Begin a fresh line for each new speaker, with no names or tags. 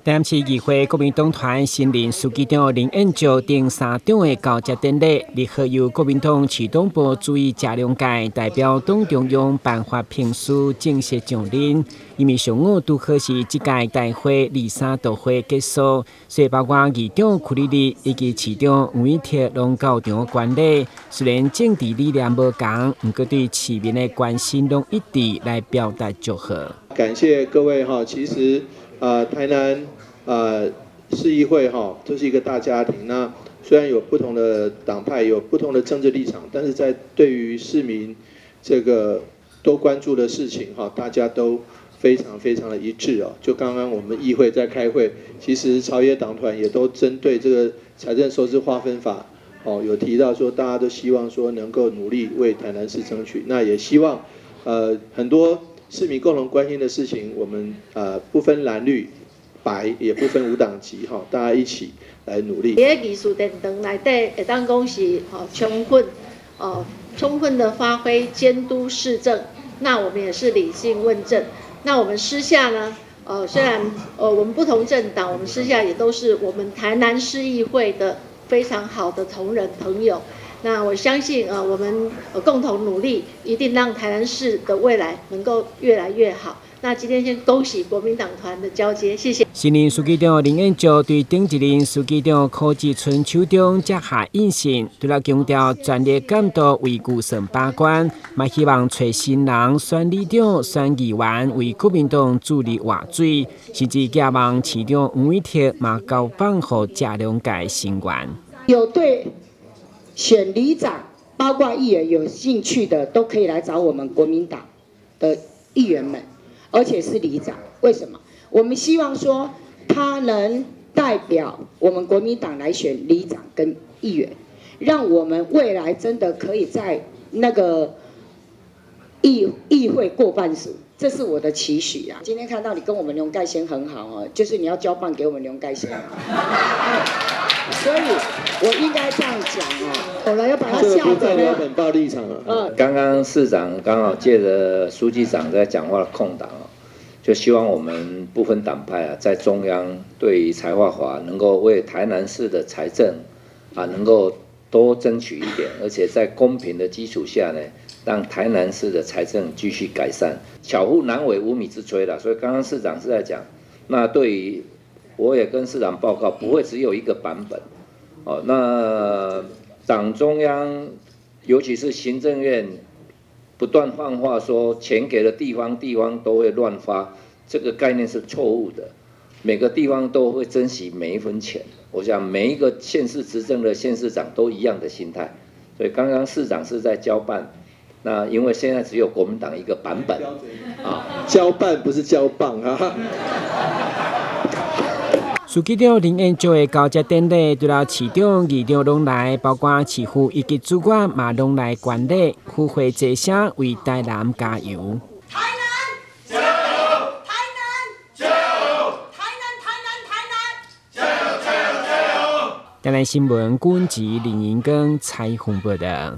台南市议会国民党团新任书记长林彦照顶3场的交接典礼，立刻由国民党市党部主委谢龙介代表党中央颁发评书正式上任。因为上午拄好是这届大会第3大会结束，所以包括议长柯丽丽以及市长吴依婷拢到场观礼。虽然政治理念无同，不过对市民的关心拢一致来表达祝贺。
感谢各位哈，其实台南市议会哈，这是一个大家庭。那虽然有不同的党派，有不同的政治立场，但是在对于市民这个都关注的事情哈，大家都非常的一致哦。就刚刚我们议会在开会，其实朝野党团也都针对这个财政收支划分法哦，有提到说大家都希望说能够努力为台南市争取。那也希望很多市民共同关心的事情，我们不分蓝绿白，也不分无党籍哈，大家一起来努力。
在艺术殿堂内底，会当讲是充分的发挥监督市政。那我们也是理性问政。那我们私下呢，虽然我们不同政党，我们私下也都是我们台南市议会的非常好的同仁朋友。那我相信我们共同努力，一定让台南市的未来能够越来越好。那今天先恭喜国民党团的交接，谢谢。
新任书记长林彦照对顶一任书记长柯志春手中接下印信，除了强调专业监督为固选把关，嘛希望找新人选里长、选议员为国民党助力划水，甚至寄望市长吴依婷嘛交棒给谢龙介成员。
有对选里长，包括议员有兴趣的，都可以来找我们国民党的议员们，而且是里长。为什么？我们希望说他能代表我们国民党来选里长跟议员，让我们未来真的可以在那个议会过半数，这是我的期许啊！今天看到你跟我们龙盖先很好哦，就是你要交棒给我们龙盖先。所以我应该这样讲哦，我来要把它下着呢。
很暴立场啊。
刚刚市长刚好借着书记长在讲话的空档哦，就希望我们不分党派啊，在中央对于财划法能够为台南市的财政能够多争取一点，而且在公平的基础下呢，让台南市的财政继续改善。巧妇难为无米之炊啦，所以刚刚市长是在讲，那对于我也跟市长报告，不会只有一个版本，哦，那党中央，尤其是行政院，不断放话说钱给了地方，地方都会乱发，这个概念是错误的。每个地方都会珍惜每一分钱，我想每一个县市执政的县市长都一样的心态，所以刚刚市长是在交办。那因为现在只有国民党一个版本
交办不是交棒啊。
书记长林彦照的交接典礼，除了市长、议长拢来，包括市府以及主管嘛拢来观礼，呼吁齐声为台南加油。
台南加油！台南加油！台南加油！加油！
台南新闻管制林银根采访报道。